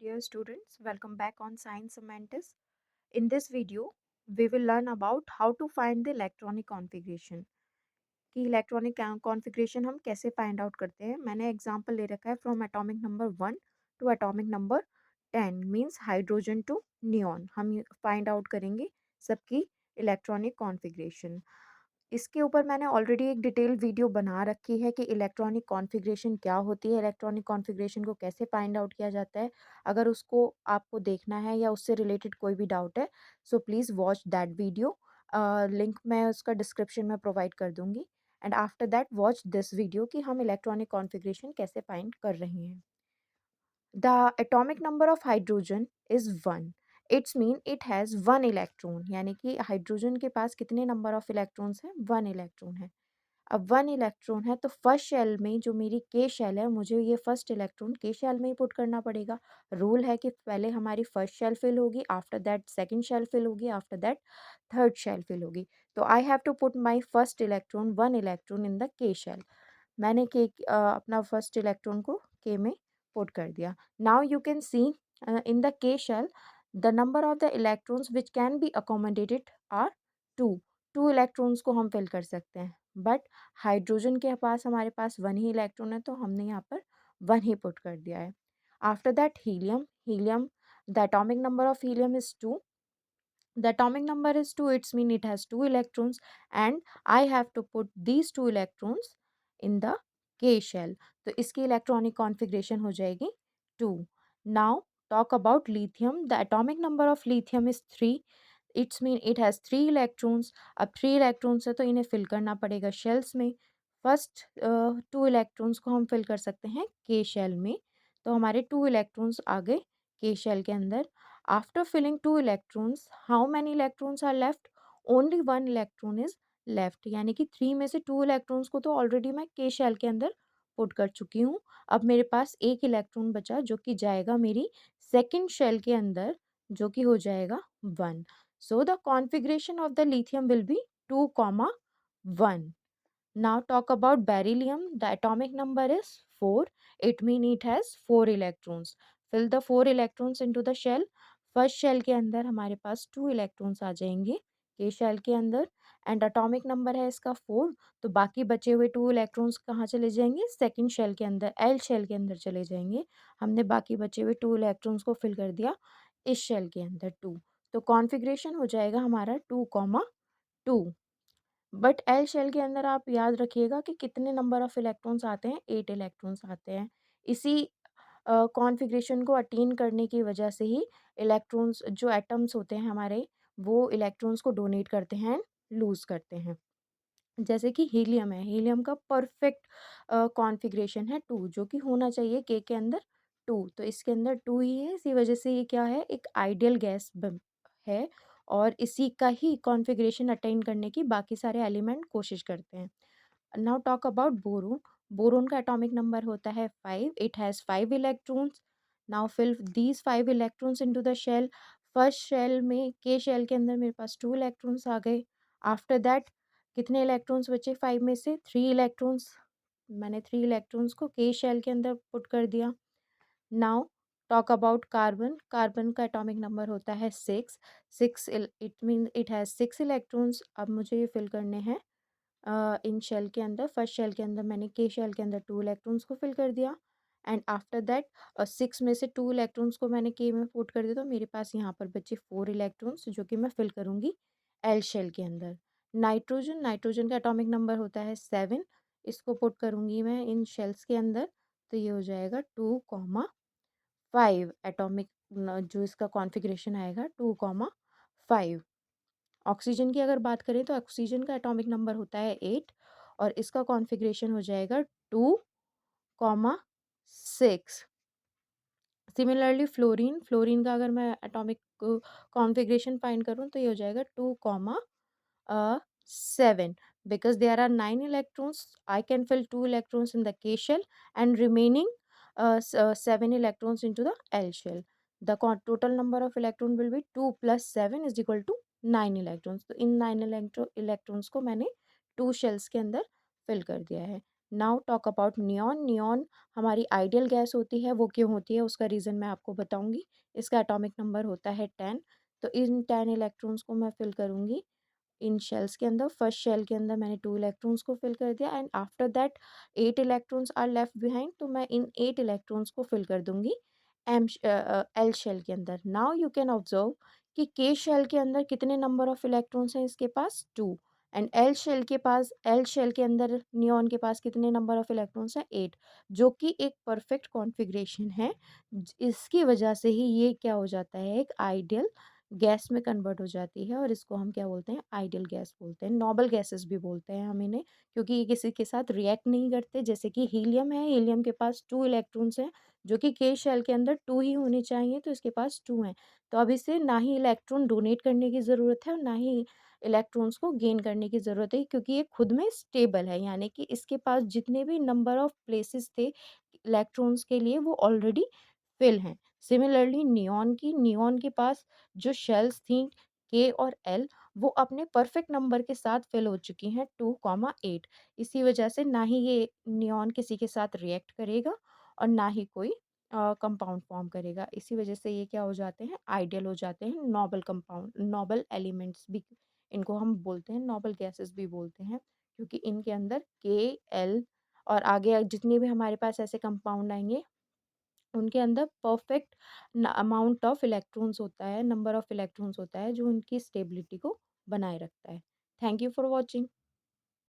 dear students, welcome back on Science Semantics. In this video, we will learn about how to find the electronic configuration. कि electronic configuration हम कैसे find out करते हैं. मैंने example ले रखा है from atomic number 1 to atomic number 10 means hydrogen to neon. हम फाइंड आउट करेंगे सबकी इलेक्ट्रॉनिक कॉन्फ़िगरेशन. इसके ऊपर मैंने ऑलरेडी एक डिटेल वीडियो बना रखी है कि इलेक्ट्रॉनिक कॉन्फ़िगरेशन क्या होती है, इलेक्ट्रॉनिक कॉन्फ़िगरेशन को कैसे फाइंड आउट किया जाता है. अगर उसको आपको देखना है या उससे रिलेटेड कोई भी डाउट है, so please watch that video. Link मैं उसका डिस्क्रिप्शन में प्रोवाइड कर दूंगी. And after that watch this video कि हम इलेक्ट्रॉनिक कॉन्फ़िगरेशन कैसे फाइंड कर रहे हैं. The atomic number of hydrogen is 1. It's mean it has 1 electron. यानी कि हाइड्रोजन के पास कितने नंबर ऑफ इलेक्ट्रॉन्स हैं? 1 इलेक्ट्रॉन है. अब 1 इलेक्ट्रॉन है तो फर्स्ट शेल में जो मेरी के शेल है, मुझे ये फर्स्ट इलेक्ट्रॉन के शेल में ही पुट करना पड़ेगा. रूल है कि पहले हमारी फर्स्ट शेल फिल होगी, after that second shell fill होगी, after that third shell fill होगी. तो I have to put my first electron 1 electron in the K shell. मैंने अपना फर्स्ट इलेक्ट्रॉन को के में पुट कर दिया. Now you can see in the K shell the number of the electrons which can be accommodated are 2. 2 electrons को हम fill कर सकते हैं. बट हाइड्रोजन के पास हमारे पास 1 ही इलेक्ट्रॉन है तो हमने यहाँ पर 1 ही पुट कर दिया है. After that helium the atomic number of helium is 2. The atomic number is 2, it's mean it has 2 electrons and I have to put these 2 electrons in the K shell. तो इसकी electronic configuration हो जाएगी 2. Now talk about lithium. The atomic number of lithium is 3. It's mean it has 3 electrons. अब 3 electrons है तो इन्हें fill करना पड़ेगा shells में. First 2 electrons को हम fill कर सकते हैं K shell में. तो हमारे 2 electrons आ गए K shell के अंदर. After filling 2 electrons, how many electrons are left? Only 1 electron is left. यानी कि 3 में से 2 electrons को तो ऑलरेडी मैं K शेल के अंदर पुट कर चुकी हूँ. अब मेरे पास एक इलेक्ट्रॉन बचा जो कि जाएगा मेरी सेकंड शेल के अंदर, जो कि हो जाएगा 1. So the configuration of the lithium will be 2,1. Now talk about beryllium. The atomic number is 4. It means it has 4 electrons. Fill the 4 electrons into the shell. First shell के अंदर हमारे पास 2 electrons आ जाएंगे के शेल के अंदर. And atomic number है इसका 4. तो बाकी बचे हुए 2 इलेक्ट्रॉन्स कहाँ चले जाएंगे? सेकंड शेल के अंदर, एल शेल के अंदर चले जाएंगे. हमने बाकी बचे हुए 2 इलेक्ट्रॉन्स को फिल कर दिया इस शेल के अंदर 2. तो कॉन्फ़िगरेशन हो जाएगा हमारा 2,2. बट एल शेल के अंदर आप याद रखिएगा कि कितने नंबर ऑफ इलेक्ट्रॉन्स आते हैं? 8 इलेक्ट्रॉन्स आते हैं. इसी कॉन्फ़िगरेशन को अटेन करने की वजह से ही इलेक्ट्रॉन्स जो एटम्स होते हैं हमारे, वो इलेक्ट्रॉन्स को डोनेट करते हैं, लूज़ करते हैं. जैसे कि हीलियम है, हीलियम का परफेक्ट कॉन्फ़िगरेशन है 2, जो कि होना चाहिए के अंदर 2. तो इसके अंदर 2 ही है, इसी वजह से ये क्या है? एक आइडियल गैस है और इसी का ही कॉन्फ़िगरेशन अटेन करने की बाकी सारे एलिमेंट कोशिश करते हैं. Now talk about boron. Boron का एटॉमिक नंबर होता है 5. It has 5 electrons. Now fill these 5 electrons into the shell. First shell में के शेल के अंदर मेरे पास 2 इलेक्ट्रॉन्स आ गए. आफ्टर दैट कितने इलेक्ट्रॉन्स बचे 5 में से? 3 इलेक्ट्रॉन्स. मैंने 3 इलेक्ट्रॉन्स को के शेल के अंदर पुट कर दिया. Now talk about carbon. Carbon का एटॉमिक नंबर होता है 6. It mean it has 6 electrons. अब मुझे ये फिल करने हैं इन शेल के अंदर. फर्स्ट शेल के अंदर मैंने के शेल के अंदर 2 इलेक्ट्रॉन्स को फिल कर दिया. एंड आफ्टर दैट 6 में से 2 इलेक्ट्रॉन्स को मैंने के में पुट कर दिया. तो मेरे पास यहाँ पर बचे 4 इलेक्ट्रॉन्स जो कि मैं फिल करूँगी एल शेल के अंदर. नाइट्रोजन. नाइट्रोजन का एटॉमिक नंबर होता है 7. इसको पुट करूँगी मैं इन शेल्स के अंदर. तो ये हो जाएगा 2,5 एटॉमिक. जो इसका कॉन्फ़िगरेशन आएगा 2,5. ऑक्सीजन की अगर बात करें तो ऑक्सीजन का एटॉमिक नंबर होता है 8 और इसका कॉन्फ़िगरेशन हो जाएगा 2,6. Similarly fluorine. फ्लोरीन का अगर मैं एटॉमिक कॉन्फ़िगरेशन फाइंड करूँ तो ये हो जाएगा 2,7. because there are 9 electrons, I can fill 2 electrons in the K shell and remaining 7 electrons into the L shell. The total number of electron will be 2 plus 7 is equal to 9 electrons. तो इन 9 electrons को मैंने 2 shells के अंदर fill कर दिया है. Now talk about neon. Neon हमारी ideal gas होती है, वो क्यों होती है उसका रीज़न मैं आपको बताऊँगी। इसका एटॉमिक नंबर होता है 10। तो इन 10 इलेक्ट्रॉन्स को मैं फिल करूँगी इन शेल्स के अंदर। फर्स्ट शेल के अंदर मैंने 2 इलेक्ट्रॉन्स को फिल कर दिया and after that 8 electrons are left behind, तो मैं इन 8 इलेक्ट्रॉन्स को फिल कर दूँगी एल शेल के अंदर। नाउ यू कैन ऑब्जर्व कि के शेल के अंदर कितने नंबर ऑफ इलेक्ट्रॉन्स हैं इसके पास 2, एंड एल शेल के अंदर नियॉन के पास कितने नंबर ऑफ इलेक्ट्रॉन्स हैं 8, जो कि एक परफेक्ट कॉन्फ़िगरेशन है। इसकी वजह से ही ये क्या हो जाता है, एक आइडियल गैस में कन्वर्ट हो जाती है और इसको हम क्या बोलते हैं, आइडियल गैस बोलते हैं। नोबल गैसेस भी बोलते हैं हम इन्हें, क्योंकि ये किसी के साथ रिएक्ट नहीं करते। जैसे कि हीलियम है, हीलियम के पास 2 इलेक्ट्रॉन्स हैं, जो कि के शेल के अंदर 2 ही होने चाहिए, तो इसके पास 2 हैं। तो अब इसे ना ही इलेक्ट्रॉन डोनेट करने की ज़रूरत है और ना ही इलेक्ट्रॉन्स को गेन करने की ज़रूरत है, क्योंकि ये खुद में स्टेबल है। यानी कि इसके पास जितने भी नंबर ऑफ प्लेसेस थे इलेक्ट्रॉन्स के लिए, वो ऑलरेडी फिल हैं। सिमिलरली नियॉन के पास जो शेल्स थी के और एल, वो अपने परफेक्ट नंबर के साथ फिल हो चुकी हैं 2, 8। इसी वजह से ना ही ये नियॉन किसी के साथ रिएक्ट करेगा और ना ही कोई कंपाउंड फॉर्म करेगा। इसी वजह से ये क्या हो जाते हैं, आइडियल हो जाते हैं। नोबल कंपाउंड, नोबल एलिमेंट्स भी इनको हम बोलते हैं, नोबल गैसेस भी बोलते हैं, क्योंकि इनके अंदर के, एल और आगे जितने भी हमारे पास ऐसे कंपाउंड आएंगे, उनके अंदर परफेक्ट अमाउंट ऑफ इलेक्ट्रॉन्स होता है, नंबर ऑफ इलेक्ट्रॉन्स होता है, जो उनकी स्टेबिलिटी को बनाए रखता है। Thank you for watching.